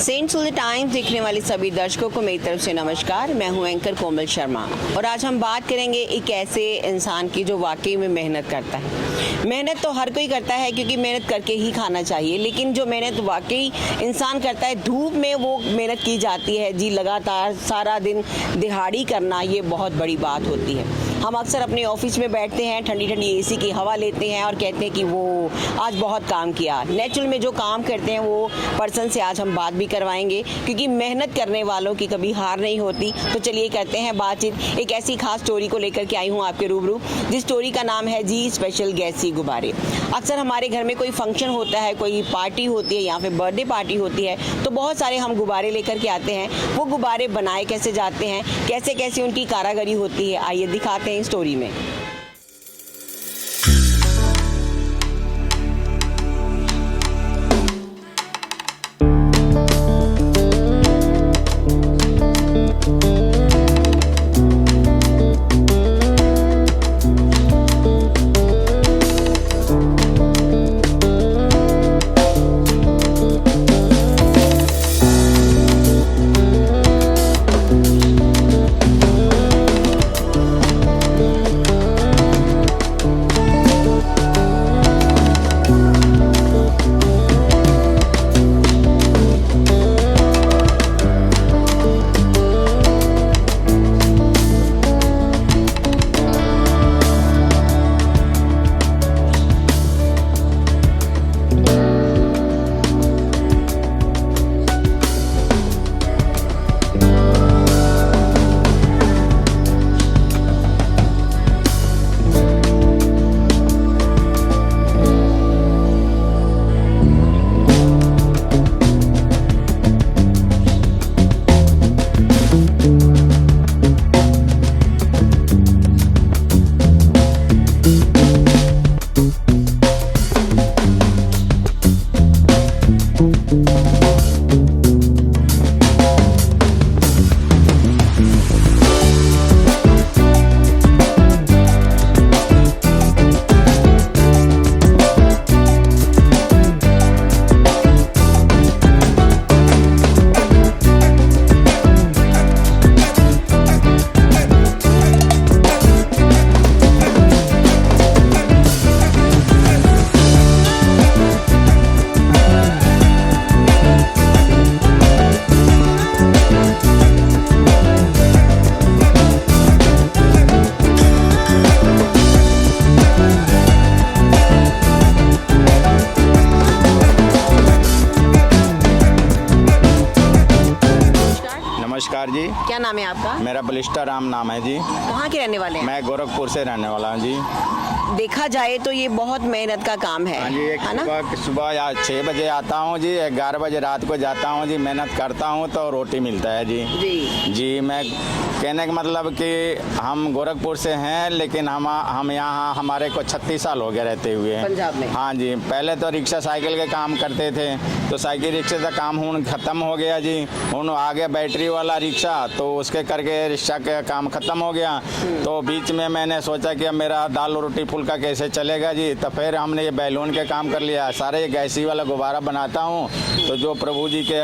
Saint सुल्तान times देखने वाले सभी दर्शकों को मेरी तरफ से नमस्कार। मैं हूं एंकर कोमल शर्मा और आज हम बात करेंगे एक ऐसे इंसान की जो वाकई में मेहनत करता है। मेहनत तो हर कोई करता है क्योंकि मेहनत करके ही खाना चाहिए, लेकिन जो मेहनत वाकई इंसान करता है, धूप में वो मेहनत की जाती है जी, लगातार सारा दिन दिहाड़ी करना, ये बहुत बड़ी बात होती है। हम अक्सर अपने ऑफिस में बैठते हैं, ठंडी ठंडी एसी की हवा लेते हैं और कहते हैं कि वो आज बहुत काम किया। नेचुरल में जो काम करते हैं वो पर्सन से आज हम बात भी करवाएंगे क्योंकि मेहनत करने वालों की कभी हार नहीं होती। तो चलिए करते हैं बातचीत। एक ऐसी खास स्टोरी को लेकर के आई हूँ आपके रूबरू, जिस स्टोरी का नाम है जी स्पेशल गैसी गुब्बारे। अक्सर हमारे घर में कोई फंक्शन होता है, कोई पार्टी होती है या फिर बर्थडे पार्टी होती है, तो बहुत सारे हम गुब्बारे लेकर के आते हैं। वो गुब्बारे बनाए कैसे जाते हैं, कैसे कैसे उनकी कारागरी होती है, आइए दिखाते हैं इस स्टोरी में। नमस्कार जी। क्या नाम है आपका? मेरा बलिस्टर राम नाम है जी। कहाँ के रहने वाले हैं? मैं गोरखपुर से रहने वाला हूँ जी। देखा जाए तो ये बहुत मेहनत का काम है। हाँ जी, एक है ना? सुबह 6 बजे आता हूँ जी, 11 बजे रात को जाता हूँ जी। मेहनत करता हूँ तो रोटी मिलता है जी। जी मैं कहने का मतलब कि हम गोरखपुर से हैं, लेकिन हम यहाँ हमारे को 36 साल हो गए रहते हुए पंजाब में। हाँ जी, पहले तो रिक्शा साइकिल के काम करते थे, तो साइकिल रिक्शे का काम हूँ ख़त्म हो गया जी। हूँ आगे बैटरी वाला रिक्शा, तो उसके करके रिक्शा का काम ख़त्म हो गया। तो बीच में मैंने सोचा कि अब मेरा दाल रोटी फुल्का कैसे चलेगा जी। तो फिर हमने ये बैलून के काम कर लिया, सारे गैसी वाला गुब्बारा बनाता हूँ, तो जो प्रभु जी के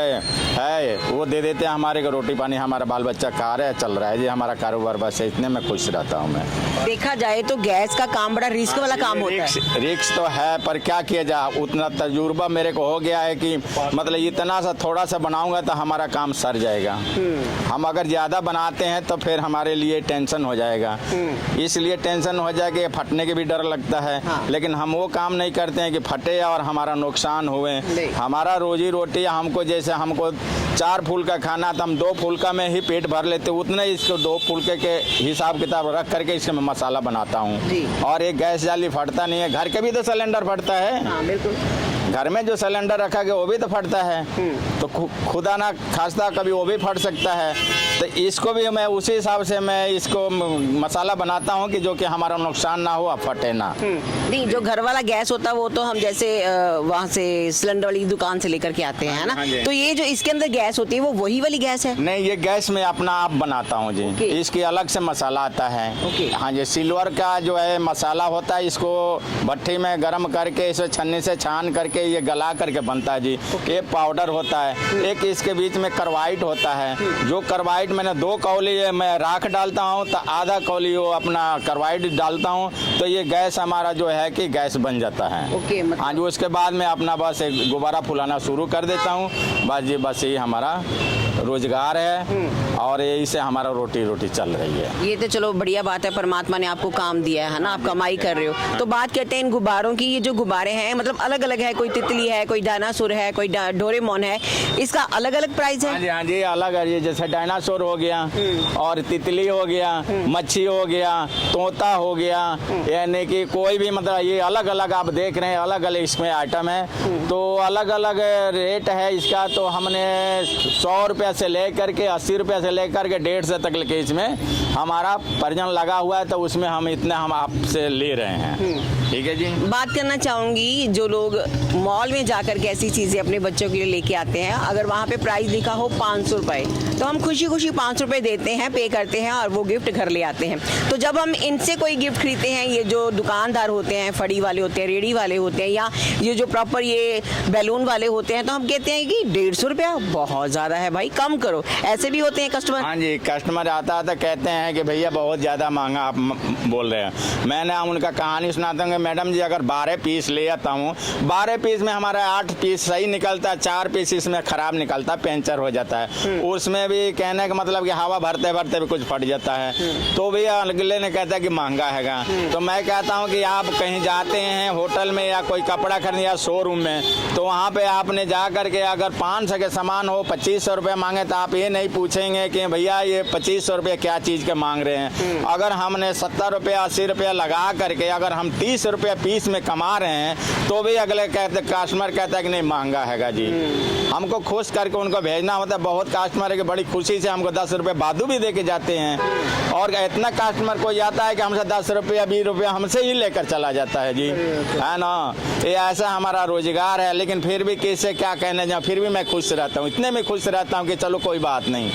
है वो दे देते हैं हमारे को, रोटी पानी हमारा बाल बच्चा खा रहा है, चल रहा है जी हमारा कारोबार। बस इतने में खुश रहता हूँ मैं। देखा जाए तो गैस का काम बड़ा रिस्क वाला काम होता है। रिक्स तो है, पर क्या किया जाए, उतना तजुर्बा मेरे को हो गया है कि मतलब इतना सा थोड़ा सा बनाऊंगा तो हमारा काम सर जाएगा। हम अगर ज़्यादा बनाते हैं तो फिर हमारे लिए टेंशन हो जाएगा, इसलिए टेंशन हो जाएगा, फटने के भी डर लगता है। हाँ। लेकिन हम वो काम नहीं करते हैं कि फटे और हमारा नुकसान हुए। हमारा रोजी रोटी, हमको जैसे हमको 4 फुल्का खाना तो हम 2 फुल्का में ही पेट भर लेते, उतने इसको 2 फुल्के के हिसाब किताब रख करके इसके मैं मसाला बनाता हूँ। और एक गैस जाली फटता नहीं है। घर के भी तो सिलेंडर फटता है। हाँ, बिल्कुल। घर में जो सिलेंडर रखा गया वो भी तो फटता है, तो खुदा ना खास्ता कभी वो भी फट सकता है। तो इसको भी मैं उसी हिसाब से मैं इसको मसाला बनाता हूँ कि जो कि हमारा नुकसान ना हो और फटे ना। नहीं, जो घर वाला गैस होता है वो तो हम जैसे वहाँ से सिलेंडर वाली दुकान से लेकर के आते हैं, है ना? हाँ जी। तो ये जो इसके अंदर गैस होती है वो वही वाली गैस है? नहीं, ये गैस में अपना आप बनाता हूँ जी। ओके। इसकी अलग से मसाला आता है। ओके। हाँ जी, सिल्वर का जो है मसाला होता है, इसको भट्टी में गर्म करके इसे छन्नी से छान करके ये गला करके बनता है जी। ये पाउडर होता है। एक इसके बीच में करवाइट होता है। जो करवाइट मैंने 2 कौली मैं राख डालता हूँ तो आधा कौली वो अपना करवाइट डालता हूँ, तो ये गैस हमारा जो है कि गैस बन जाता है। ओके, मतलब हाँ जी, उसके बाद मैं अपना बस एक गुब्बारा फुलाना शुरू कर देता हूँ। बस जी, बस ये हमारा रोजगार है और यही से हमारा रोटी चल रही है। ये तो चलो बढ़िया बात है, परमात्मा ने आपको काम दिया है ना, आप कमाई कर रहे हो। तो बात करते हैं इन गुब्बारों की। ये जो गुब्बारे हैं मतलब अलग अलग है, कोई तितली है, कोई डायनासोर है, कोई डोरेमोन है, इसका अलग अलग प्राइस है? हाँ जी, अलग है। ये जैसे डायनासोर हो गया और तितली हो गया, मच्छी हो गया, तोता हो गया, यानी कि कोई भी मतलब ये अलग अलग आप देख रहे हैं, अलग अलग इसमें आइटम है। तो अलग अलग रेट है इसका। तो हमने 100 रुपये से लेकर के 80 रुपये से लेकर के 150 तक के इसमें हमारा पर्जन लगा हुआ है। तो उसमें हम इतना हम आपसे ले रहे हैं। ठीक है जी। बात करना चाहूंगी, जो लोग मॉल में जाकर के ऐसी चीजें अपने बच्चों के लिए लेके आते हैं, अगर वहाँ पे प्राइस लिखा हो 500 रुपए, तो हम खुशी खुशी 500 रुपए देते हैं, पे करते हैं और वो गिफ्ट घर ले आते हैं। तो जब हम इनसे कोई गिफ्ट खरीदते हैं, ये जो दुकानदार होते हैं, फड़ी वाले होते हैं, रेडी वाले होते हैं, या ये जो प्रॉपर ये बैलून वाले होते हैं, तो हम कहते हैं कि 150 रुपया बहुत ज्यादा है भाई, कम करो। ऐसे भी होते हैं कस्टमर? हाँ जी, कस्टमर आता है तो कहते हैं कि भैया बहुत ज़्यादा महंगा आप बोल रहे हैं। मैंने उनका कहानी सुनाता हूँ कि मैडम जी अगर 12 पीस ले आता हूँ, 12 पीस में हमारा 8 पीस सही निकलता है, 4 पीस इसमें ख़राब निकलता है, पंचर हो जाता है। उसमें भी कहने का मतलब कि हवा भरते भरते भी कुछ फट जाता है। तो भैया अगले ने कहता है कि महंगा हैगा। तो मैं कहता हूँ कि आप कहीं जाते हैं होटल में या कोई कपड़ा खरीदने या शोरूम में, तो वहाँ पर आपने जा करके अगर 500 के सामान हो 2500 रुपये मांगे, तो आप ये नहीं पूछेंगे कि भैया ये 2500 रुपये क्या चीज़ के मांग रहे हैं। अगर हमने 70 रुपये 80 रुपये लगा करके अगर हम 30 रुपये पीस में कमा रहे हैं, तो भी अगले कस्टमर कहता है कि नहीं महंगा हैगा जी। हमको खुश करके उनको भेजना होता है। बहुत कस्टमर है कि बड़ी खुशी से हमको 10 रुपये बादू भी दे के जाते हैं, और इतना कस्टमर को जाता है कि हमसे 10 रुपये 20 रुपये हमसे ही लेकर चला जाता है जी, है ना। ये ऐसा हमारा रोजगार है। लेकिन फिर भी किससे क्या कहने जाऊँ, फिर भी मैं खुश रहता हूँ, इतने में खुश रहता हूँ कि चलो कोई बात नहीं।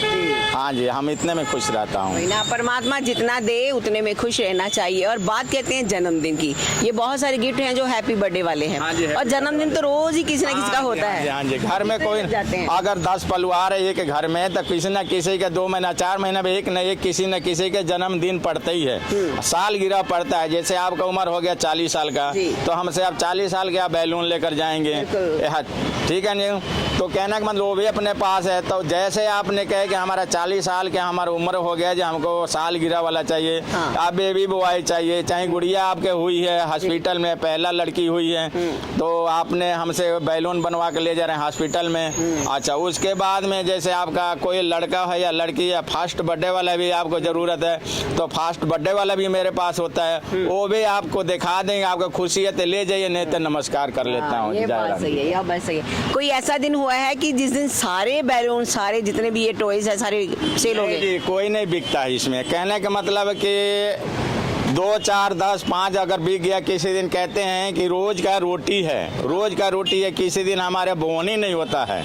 हाँ जी, हम इतने में खुश रहता हूँ ना। परमात्मा जितना दे उतने में खुश रहना चाहिए। और बात कहते हैं जन्मदिन की, ये बहुत सारे गिफ्ट हैं जो हैप्पी बर्थडे वाले हैं। हाँ जी, और जन्मदिन तो रोज ही किसी ना किसी का होता है। हाँ जी, घर में कोई अगर 10 परिवार है एक घर में, तो किसी न किसी के 2 महीना 4 महीने में एक न एक किसी न किसी के जन्मदिन पड़ता ही है, साल गिरह पड़ता है। जैसे आपका उम्र हो गया 40 साल का, तो हमसे आप 40 साल के आप बैलून लेकर जाएंगे, ठीक है नहीं। तो कहना का मतलब वो भी अपने पास है। तो जैसे आपने कहे कि हमारा 40 साल के हमारा उम्र हो गया जो हमको साल गिरा वाला चाहिए, आप बेबी बॉय चाहिए, चाहे गुड़िया आपके हुई है हॉस्पिटल में, पहला लड़की हुई है, तो आपने हमसे बैलून बनवा के ले जा रहे हैं हॉस्पिटल में। अच्छा, उसके बाद में जैसे आपका कोई लड़का है या लड़की या फर्स्ट बर्थडे वाला भी आपको ज़रूरत है, तो फर्स्ट बर्थडे वाला भी मेरे पास होता है, वो भी आपको दिखा देंगे। आपको खुशी है तो ले जाइए, नहीं तो नमस्कार कर लेता हूँ। ये बात सही है, यह बात सही है। कोई ऐसा दिन हुआ है कि जिस दिन सारे बैलून, सारे जितने भी ये टॉयज है, सारे सेल हो गए? जी, कोई नहीं बिकता है इसमें। कहने का मतलब है कि 2, 4, 10, 5 अगर बिक गया। किसी दिन कहते हैं कि रोज का रोटी है, रोज का रोटी है। किसी दिन हमारे बोनी नहीं होता है,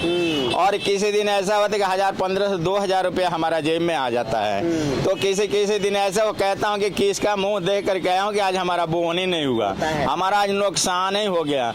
और किसी दिन ऐसा होता है कि 1000, 1500, 2000 रुपये हमारा जेब में आ जाता है। तो किसी दिन ऐसा वो कहता हूँ कि किसका मुंह देख कर कहा हूँ कि आज हमारा बोनी नहीं हुआ, हमारा आज नुकसान ही हो गया।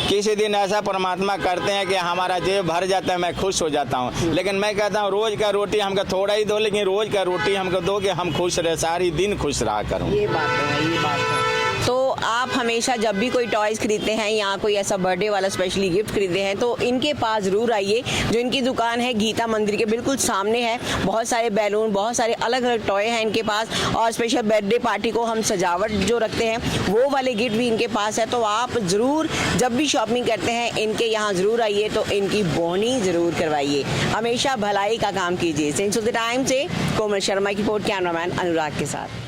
किसी दिन ऐसा परमात्मा करते हैं कि हमारा जेब भर जाता है, मैं खुश हो जाता हूँ। लेकिन मैं कहता हूँ रोज का रोटी हमको थोड़ा ही दो, लेकिन रोज का रोटी हमको दो कि हम खुश रहे, सारी दिन खुश रहा करूँ। ये बात है। तो आप हमेशा जब भी कोई टॉयज खरीदते हैं या कोई ऐसा बर्थडे वाला स्पेशली गिफ्ट खरीदते हैं, तो इनके पास जरूर आइए। जो इनकी दुकान है गीता मंदिर के बिल्कुल सामने है। बहुत सारे बैलून, बहुत सारे अलग अलग टॉय हैं इनके पास, और स्पेशल बर्थडे पार्टी को हम सजावट जो रखते हैं वो वाले गिफ्ट भी इनके पास है। तो आप ज़रूर जब भी शॉपिंग करते हैं इनके यहाँ ज़रूर आइए, तो इनकी बोनी ज़रूर करवाइए। हमेशा भलाई का काम कीजिए। सेंस ऑफ द टाइम से कोमल शर्मा की रिपोर्ट, कैमरामैन अनुराग के साथ।